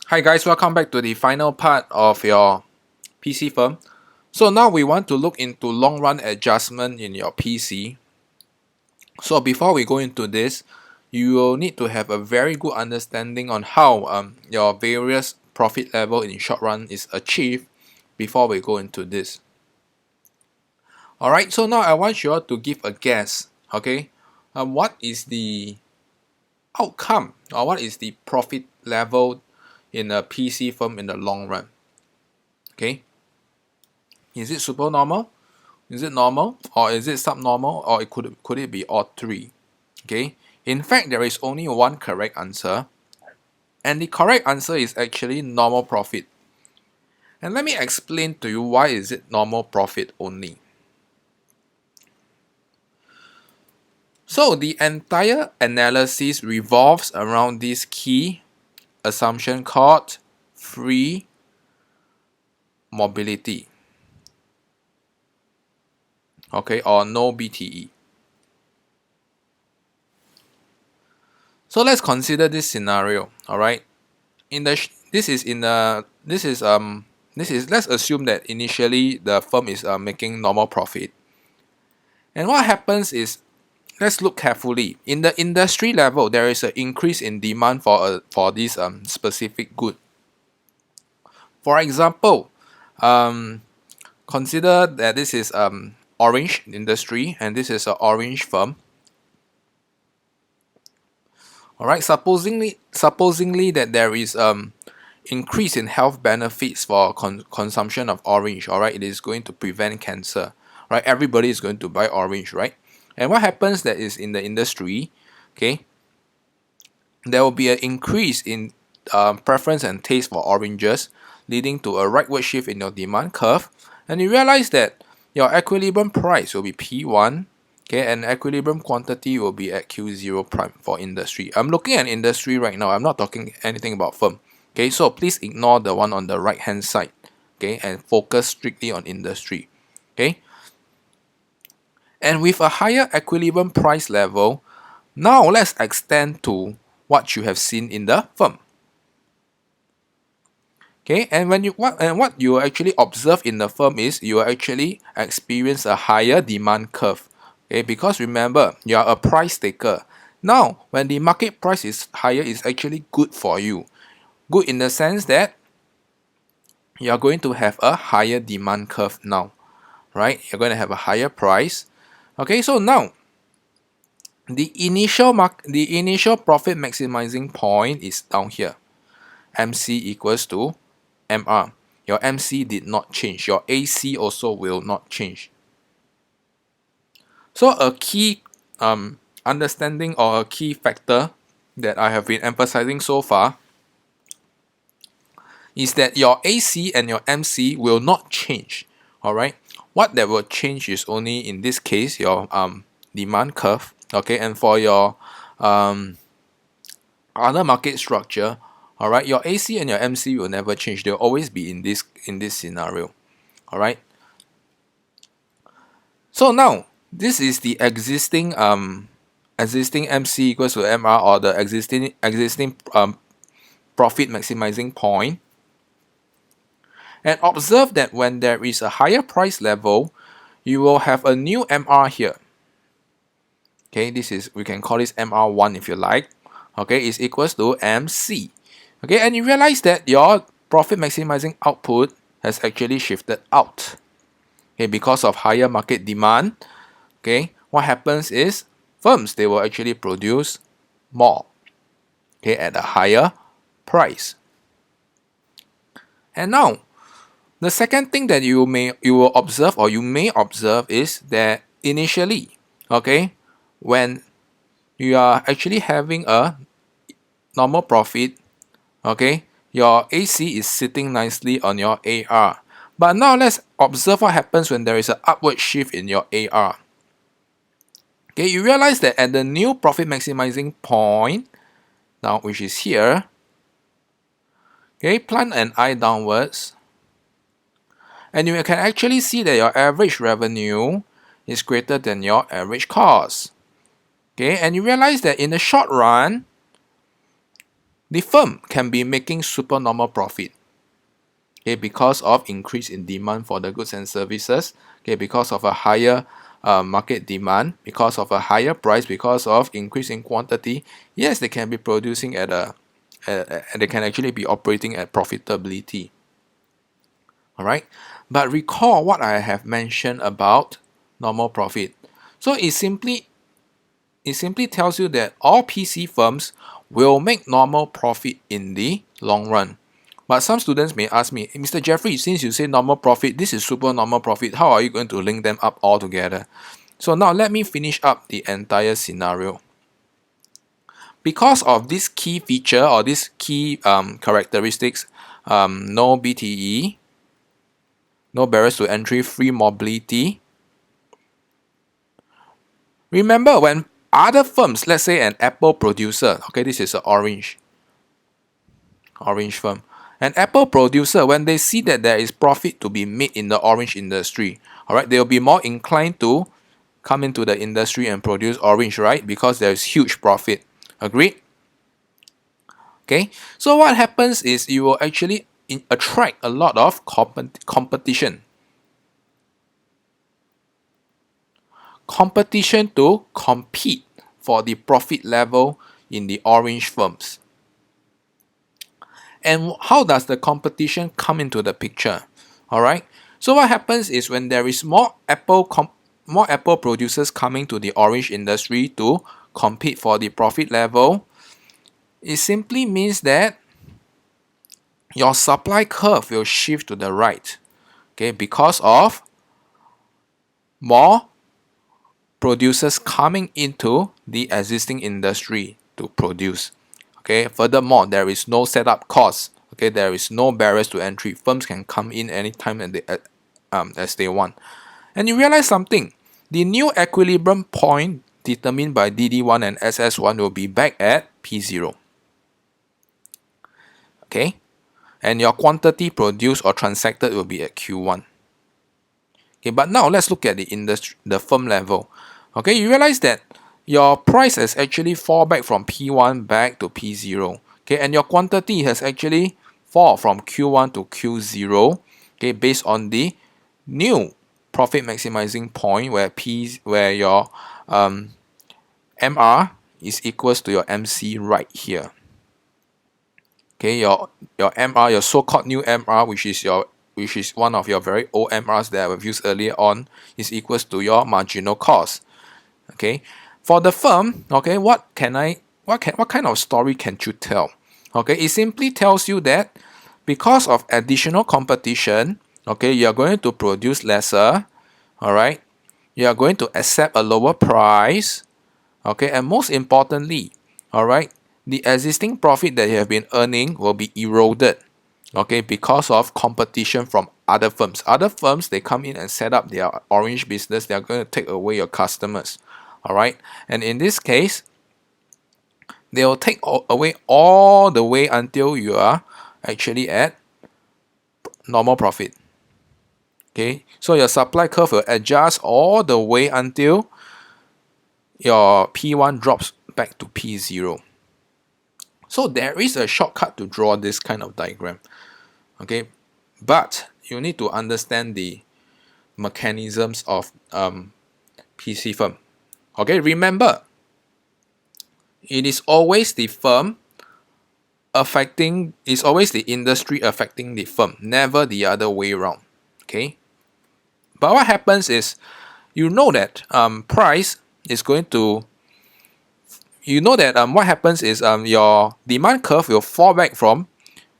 Hi guys, welcome back to the final part of your PC firm. So now we want to look into long run adjustment in your PC. So before we go into this, you will need to have a very good understanding on how your various profit level in short run is achieved before we go into this. Alright, so now I want you all to give a guess, okay? What is the outcome or what is the profit level in a PC firm in the long run? Okay, is it super normal? Is it normal? Or is it subnormal? Or could it be all three? Okay. In fact, there is only one correct answer. And the correct answer is actually normal profit. And let me explain to you why is it normal profit only. So the entire analysis revolves around this key assumption called free mobility. Okay, or no BTE. So let's consider this scenario. All right. Let's assume that initially the firm is making normal profit. And what happens is, let's look carefully. In the industry level, there is an increase in demand for this specific good. For example, um, consider that this is orange industry and this is an orange firm. All right, supposingly that there is increase in health benefits for consumption of orange. All right, it is going to prevent cancer. Right, everybody is going to buy orange, right? And what happens that is in the industry, okay, there will be an increase in preference and taste for oranges, leading to a rightward shift in your demand curve, and you realize that your equilibrium price will be P1. Okay, and equilibrium quantity will be at Q0 prime for industry. I'm looking at industry right now. I'm not talking anything about firm. Okay, so please ignore the one on the right hand side. Okay, and focus strictly on industry. Okay, and with a higher equilibrium price level, now let's extend to what you have seen in the firm. Okay, and what you actually observe in the firm is you actually experience a higher demand curve. Okay, because remember, you are a price taker. Now, when the market price is higher, it's actually good for you. Good in the sense that you are going to have a higher demand curve now, right? You're going to have a higher price. Okay, so now the initial profit maximizing point is down here. MC equals to MR. Your MC did not change. Your AC also will not change. So a key understanding or a key factor that I have been emphasizing so far is that your AC and your MC will not change. Alright. What that will change is only in this case your demand curve. Okay, and for your other market structure, alright, your AC and your MC will never change. They'll always be in this scenario. Alright. So now this is the existing MC equals to MR, or the existing profit maximizing point. And observe that when there is a higher price level, you will have a new MR here. Okay, we can call this MR1 if you like. Okay, is equals to MC. Okay, and you realize that your profit maximizing output has actually shifted out. Okay, because of higher market demand. Okay, what happens is firms, they will actually produce more, okay, at a higher price. And now the second thing that you will observe, or you may observe, is that initially, okay, when you are actually having a normal profit, okay, your AC is sitting nicely on your AR. But now let's observe what happens when there is an upward shift in your AR. Okay, you realize that at the new profit maximizing point, now which is here, okay, plant an eye downwards, and you can actually see that your average revenue is greater than your average cost. Okay, and you realize that in the short run, the firm can be making supernormal profit. Okay, because of increase in demand for the goods and services, okay, because of a higher market demand, because of a higher price, because of increase in quantity, yes, they can be producing at they can actually be operating at profitability. All right, but recall what I have mentioned about normal profit. So it simply tells you that all PC firms will make normal profit in the long run. But some students may ask me, Mr. Jeffrey, since you say normal profit, this is super normal profit, how are you going to link them up all together? So now let me finish up the entire scenario. Because of this key feature or this key characteristics, no BTE, no barriers to entry, free mobility. Remember when other firms, let's say an Apple producer, okay, this is an orange firm. An Apple producer, when they see that there is profit to be made in the orange industry, all right, they'll be more inclined to come into the industry and produce orange, right? Because there's huge profit. Agreed? Okay. So what happens is you will actually attract a lot of competition. Competition to compete for the profit level in the orange firms. And how does the competition come into the picture? All right. So what happens is when there is more Apple producers coming to the orange industry to compete for the profit level, it simply means that your supply curve will shift to the right. Okay, because of more producers coming into the existing industry to produce. Okay, furthermore, there is no setup cost. Okay, there is no barriers to entry. Firms can come in anytime as they want. And you realize something. The new equilibrium point determined by DD1 and SS1 will be back at P0. Okay, and your quantity produced or transacted will be at Q1. Okay, but now let's look at the firm level. Okay, you realize that your price has actually fall back from P1 back to P0. Okay, and your quantity has actually fall from Q1 to Q0. Okay, based on the new profit maximizing point where your MR is equals to your MC right here. Okay, your MR, your so-called new MR, which is one of your very old MRs that I've used earlier on, is equals to your marginal cost. Okay, for the firm, okay, what kind of story can you tell? Okay, it simply tells you that because of additional competition, okay, you are going to produce lesser, all right, you are going to accept a lower price, okay, and most importantly, all right, the existing profit that you have been earning will be eroded, okay, because of competition from other firms. Other firms, they come in and set up their orange business, they are going to take away your customers, all right, and in this case, they will take away all the way until you are actually at normal profit. Okay, so your supply curve will adjust all the way until your P1 drops back to P0. So there is a shortcut to draw this kind of diagram. Okay, but you need to understand the mechanisms of PC firm. Okay, remember, it is always the firm it's always the industry affecting the firm, never the other way around. Okay, but what happens is you know that price is going to what happens is your demand curve will fall back from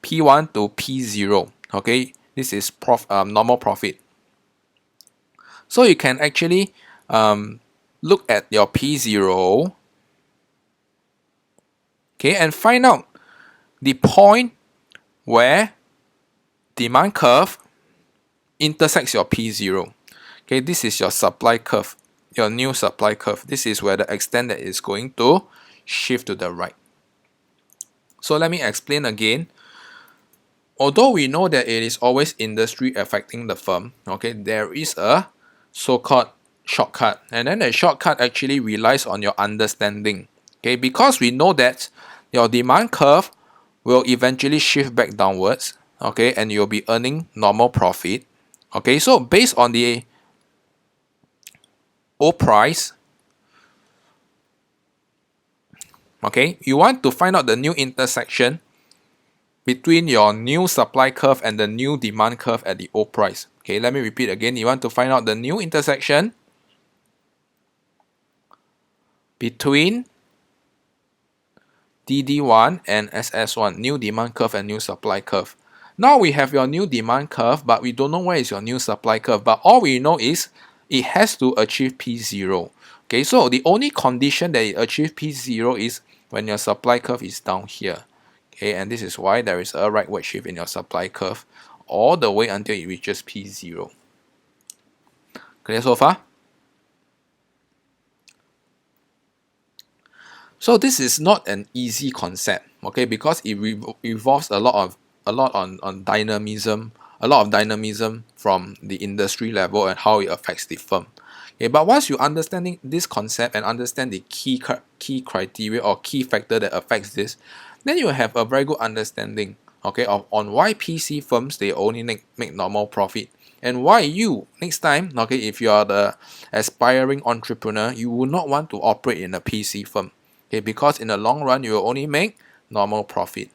P1 to P0. Okay, this is normal profit. So you can actually look at your P0, okay, and find out the point where demand curve intersects your P0. Okay, this is your supply curve, your new supply curve. This is where the extent that is going to shift to the right. So let me explain again. Although we know that it is always industry affecting the firm, okay, there is a so-called shortcut, and then the shortcut actually relies on your understanding. Okay, because we know that your demand curve will eventually shift back downwards, okay, and you'll be earning normal profit. Okay, so based on the O price, okay, you want to find out the new intersection between your new supply curve and the new demand curve at the O price. Okay, let me repeat again. You want to find out the new intersection between DD1 and SS1, new demand curve and new supply curve. Now we have your new demand curve, but we don't know where is your new supply curve. But all we know is it has to achieve P0. Okay, so the only condition that it achieves P0 is when your supply curve is down here. Okay, and this is why there is a rightward shift in your supply curve all the way until it reaches P0. Clear so far? So this is not an easy concept, okay, because it involves a lot on dynamism, a lot of dynamism from the industry level and how it affects the firm. Okay, but once you understanding this concept and understand the key criteria or key factor that affects this, then you have a very good understanding, okay, of on why PC firms they only make normal profit, and why you next time, okay, if you are the aspiring entrepreneur, you will not want to operate in a PC firm. Okay, because in the long run, you will only make normal profit.